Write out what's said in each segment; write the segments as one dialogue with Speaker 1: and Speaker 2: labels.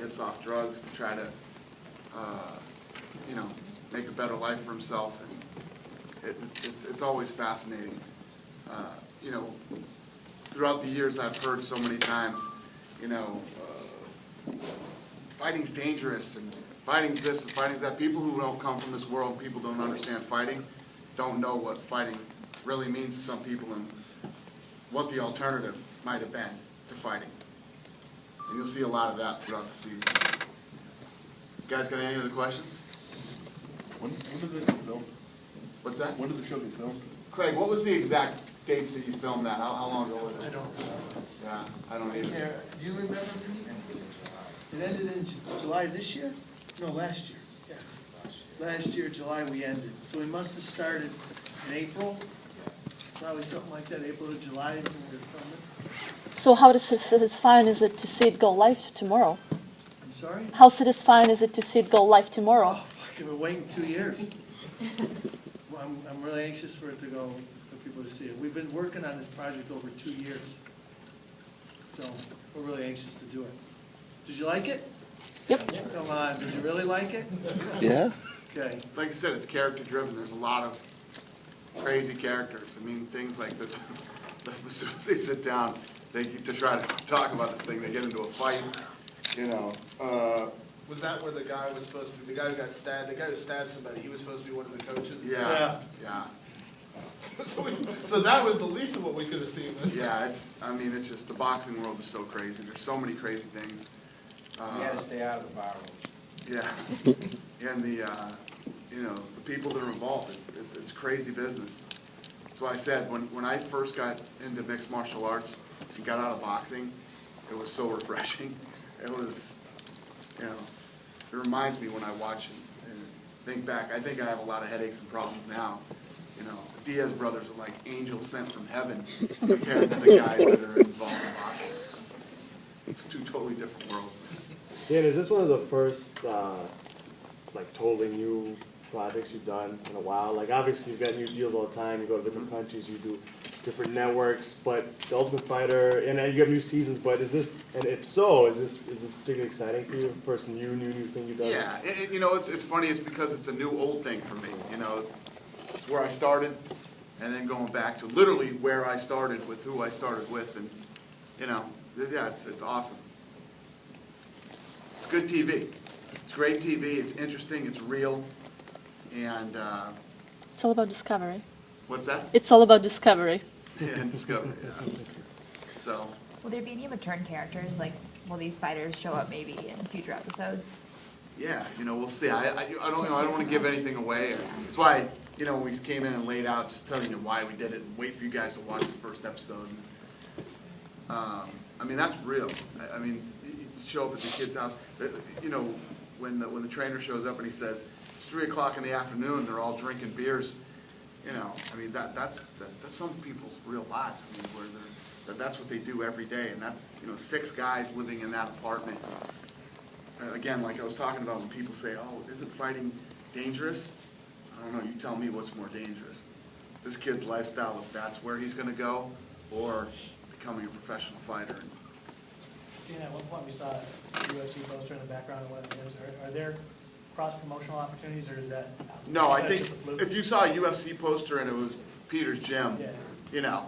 Speaker 1: gets off drugs to try to, you know, make a better life for himself. And it's always fascinating. You know, throughout the years I've heard so many times, you know, fighting's dangerous and fighting's this and fighting's that. People who don't come from this world, people don't understand fighting, don't know what fighting really means to some people and what the alternative might have been to fighting. And you'll see a lot of that throughout the season. You guys got any other questions?
Speaker 2: When did this get filmed?
Speaker 1: What's that?
Speaker 2: When did the show get filmed?
Speaker 1: Craig, what was the exact dates that you filmed that? How long ago was it?
Speaker 3: I don't remember.
Speaker 1: Yeah, I don't either.
Speaker 3: Do you remember?
Speaker 4: It ended in July this year? No, last year. Yeah. Last year, July, we ended. So we must have started in April, probably something like that, April to July when we were filming.
Speaker 5: So how satisfying is it to see it go live tomorrow?
Speaker 4: I'm sorry?
Speaker 5: How satisfying is it to see it go live tomorrow?
Speaker 4: Oh, fuck, we're waiting 2 years. Well, I'm really anxious for it to go, for people to see it. We've been working on this project over 2 years. So we're really anxious to do it. Did you like it?
Speaker 5: Yep.
Speaker 4: Come on, did you really like it?
Speaker 2: Yeah.
Speaker 4: Okay.
Speaker 1: It's like I said, it's character driven. There's a lot of crazy characters. I mean, things like as soon as they sit down, to try to talk about this thing, they get into a fight. You know.
Speaker 3: Was that where the guy was supposed to be, the guy who got stabbed, the guy who stabbed somebody, he was supposed to be one of the coaches?
Speaker 1: Yeah.
Speaker 3: So that was the least of what we could have seen.
Speaker 1: Yeah. I mean, it's just the boxing world is so crazy. There's so many crazy things.
Speaker 6: You gotta stay out of the bar rooms.
Speaker 1: Yeah. And you know, the people that are involved, it's crazy business. That's why I said when I first got into mixed martial arts and got out of boxing, it was so refreshing. It was, you know, it reminds me when I watch and think back. I think I have a lot of headaches and problems now. You know, the Diaz brothers are like angels sent from heaven compared to the guys that are involved in boxing. It's two totally different worlds.
Speaker 7: Dan, is this one of the first, like, totally new projects you've done in a while? Like, obviously, you've got new deals all the time. You go to different countries, you do different networks. But The Ultimate Fighter, and you have new seasons. But is this, and if so, is this particularly exciting for you? First new thing you've done?
Speaker 1: Yeah, you know, it's funny. It's because it's a new old thing for me. You know, it's where I started, and then going back to literally where I started with who I started with, and you know, yeah, it's awesome. It's good TV. It's great TV. It's interesting. It's real. And
Speaker 5: It's all about discovery.
Speaker 1: what's that?
Speaker 5: It's all about discovery.
Speaker 1: And Discovery. Yeah. So
Speaker 8: Will there be any return characters? Like, will these fighters show up maybe in future episodes?
Speaker 1: yeah, you know, we'll see. I don't know. I don't want to give anything away. That's why, you know, when we came in and laid out, just telling you why we did it, and wait for you guys to watch the first episode. I mean, that's real. I mean, you show up at the kid's house. You know, when the trainer shows up and he says it's 3 o'clock in the afternoon, they're all drinking beers. You know, I mean, that's some people's real lives. I mean, where that's what they do every day, and that, you know, 6 guys living in that apartment. Again, like I was talking about, when people say, "Oh, isn't fighting dangerous?" I don't know. You tell me what's more dangerous. This kid's lifestyle, if that's where he's going to go, or becoming a professional fighter.
Speaker 9: Dan, at one point we saw a UFC poster in the background of what it is. Are there cross-promotional opportunities, or is that?
Speaker 1: No, I
Speaker 9: that's
Speaker 1: think
Speaker 9: just a fluke?
Speaker 1: if you saw a UFC poster and it was Peter's gym,
Speaker 9: Yeah.
Speaker 1: you know,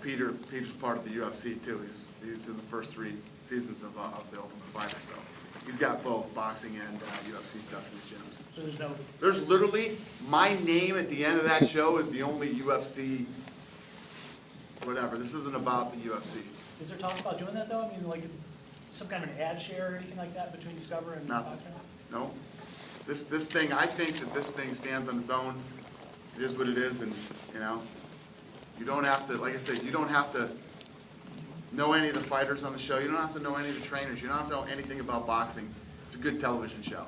Speaker 1: Peter's part of the UFC too. He was in the first 3 seasons of The Ultimate Fighter, so he's got both boxing and UFC stuff in his gyms.
Speaker 9: So there's no,
Speaker 1: There's literally, my name at the end of that show is the only UFC, whatever. This isn't about the UFC.
Speaker 9: is there talk about doing that though? I mean, like some kind of an ad share or anything like that between Discover and
Speaker 1: Nothing.
Speaker 9: boxing?
Speaker 1: No. This thing, I think that this thing stands on its own. It is what it is, and, you know, you don't have to, like I said, you don't have to know any of the fighters on the show. You don't have to know any of the trainers. You don't have to know anything about boxing. It's a good television show.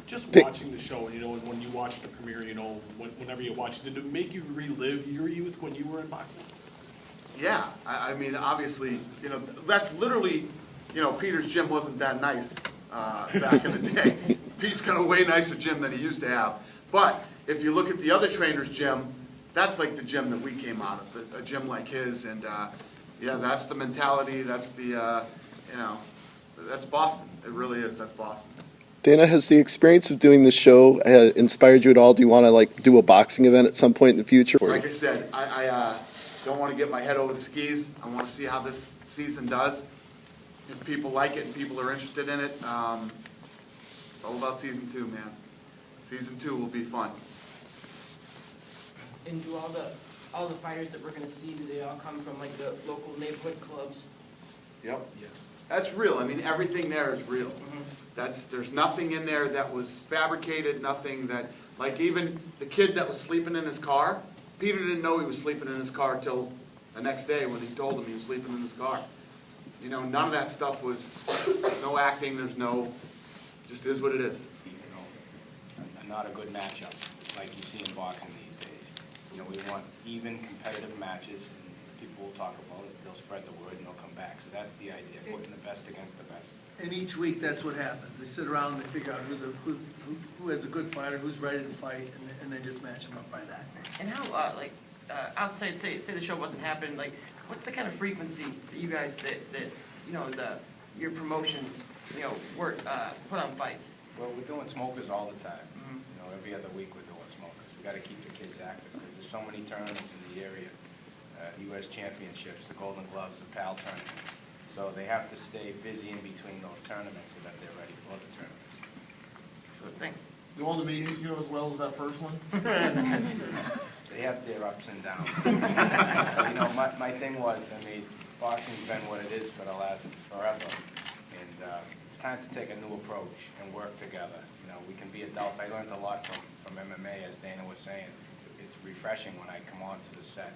Speaker 10: Just watching the show, you know, when you watch the premiere, you know, whenever you watch it, did it make you relive your youth when you were in boxing?
Speaker 1: Yeah, I mean, obviously, you know, that's literally, you know, Peter's gym wasn't that nice back in the day. Pete's got a way nicer gym than he used to have. But if you look at the other trainer's gym, that's like the gym that we came out of, a gym like his. And, yeah, that's the mentality. That's the, you know, That's Boston. It really is. That's Boston.
Speaker 2: Dana, has the experience of doing this show inspired you at all? Do you want to like do a boxing event at some point in the future?
Speaker 1: Like I said, I don't want to get my head over the skis. I want to see how this season does. If people like it and people are interested in it, it's all about season 2, man. Season 2 will be fun.
Speaker 11: And do all the fighters that we're gonna see, do they all come from like the local neighborhood clubs?
Speaker 1: Yep. That's real. I mean, everything there is real. There's nothing in there that was fabricated, nothing that, like even the kid that was sleeping in his car, Peter didn't know he was sleeping in his car till the next day when he told him he was sleeping in his car. You know, none of that stuff was, no acting, there's no, just is what it is.
Speaker 6: You know, not a good matchup like you see in boxing these days. You know, we want even competitive matches, and people will talk about it, they'll spread the word and they'll come back. So that's the idea, putting the best against the best.
Speaker 4: And each week, that's what happens. They sit around and they figure out who has a good fighter, who's ready to fight, and they just match them up by that.
Speaker 11: And how, outside, say the show wasn't happening, like, what's the kind of frequency that you guys, that you know, your promotions, you know, work, put on fights?
Speaker 6: Well, we're doing smokers all the time. You know, every other week we're doing smokers. We got to keep the kids active because there's so many tournaments in the area. U.S. Championships, the Golden Gloves, the PAL tournament. So they have to stay busy in between those tournaments so that they're ready for the tournaments.
Speaker 11: So, thanks.
Speaker 3: Do all the meetings go as well as that first one?
Speaker 6: They have their ups and downs. You know, my thing was, I mean, boxing's been what it is for the last forever. And it's time to take a new approach and work together. You know, we can be adults. I learned a lot from MMA, as Dana was saying. It's refreshing when I come onto the set.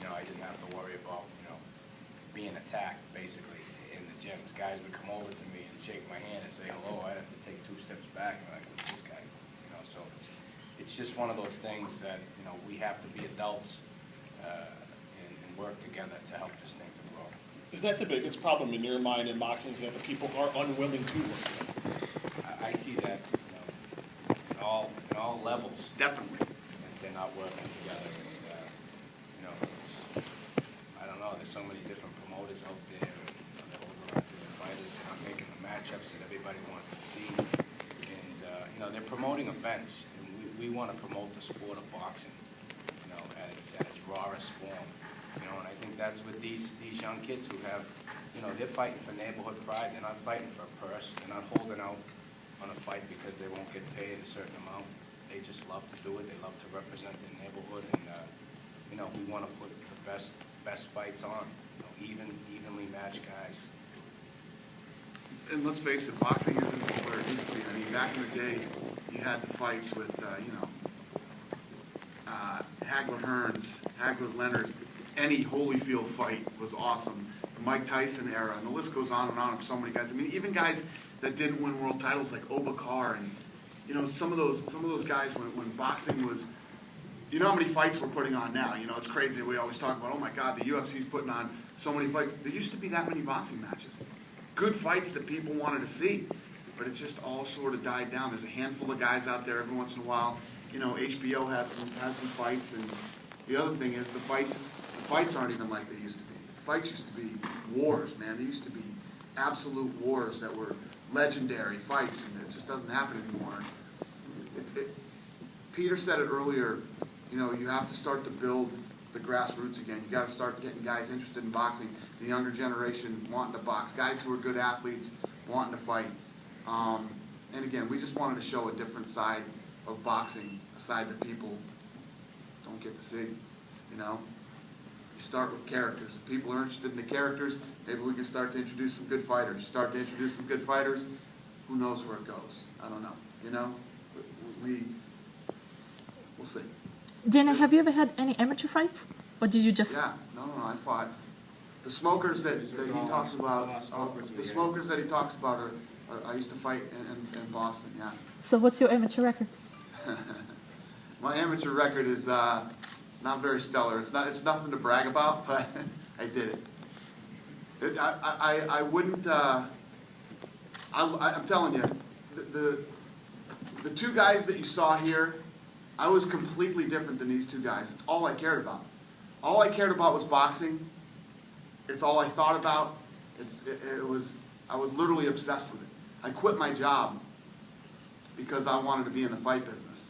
Speaker 6: You know, I didn't have to worry about, you know, being attacked, basically, in the gyms. Guys would come over to me and shake my hand and say hello. I'd have to take 2 steps back and like, who's this guy? You know, so it's just one of those things that, you know, we have to be adults and work together to help this thing to grow.
Speaker 10: Is that the biggest problem in your mind in boxing, is that the people are unwilling to work together?
Speaker 6: I see that, you know, in all levels.
Speaker 1: Definitely.
Speaker 6: And they're not working together. And, you know, I don't know, there's so many different promoters out there, they're overacting the fighters, they're not making the matchups that everybody wants to see. And, you know, they're promoting events, and we want to promote the sport of boxing, you know, at its rawest form. You know, and I think that's with these young kids who have, you know, they're fighting for neighborhood pride. They're not fighting for a purse. They're not holding out on a fight because they won't get paid a certain amount. They just love to do it. They love to represent their neighborhood, and you know, we want to put the best fights on. You know, evenly matched guys.
Speaker 1: And let's face it, boxing isn't where it used to be. I mean, back in the day, you had the fights with, you know, Hagler Hearns, Hagler Leonard. Any Holyfield fight was awesome. The Mike Tyson era, and the list goes on of so many guys. I mean, even guys that didn't win world titles like Obakar, and you know, some of those guys when boxing was, you know how many fights we're putting on now. You know, it's crazy. We always talk about, oh my God, the UFC's putting on so many fights. There used to be that many boxing matches, good fights that people wanted to see, but it's just all sort of died down. There's a handful of guys out there every once in a while. You know, HBO has some fights, and the other thing is the fights aren't even like they used to be. The fights used to be wars, man. They used to be absolute wars that were legendary fights, and it just doesn't happen anymore. Peter said it earlier, you know, you have to start to build the grassroots again. You got to start getting guys interested in boxing, the younger generation wanting to box, guys who are good athletes wanting to fight. And again, we just wanted to show a different side of boxing, a side that people don't get to see, you know. You start with characters. If people are interested in the characters, maybe we can start to introduce some good fighters. Start to introduce some good fighters, who knows where it goes? I don't know, you know. We'll see.
Speaker 5: Dana, have you ever had any amateur fights? Or did you just...
Speaker 1: Yeah, no, I fought. The smokers that he talks about, the smokers that he talks about are, I used to fight in Boston, yeah.
Speaker 5: So what's your amateur record?
Speaker 1: My amateur record is not very stellar. It's nothing to brag about, but I did it. I wouldn't, I'm telling you, the 2 guys that you saw here, I was completely different than these 2 guys. It's all I cared about. All I cared about was boxing. It's all I thought about. It was I was literally obsessed with it. I quit my job because I wanted to be in the fight business.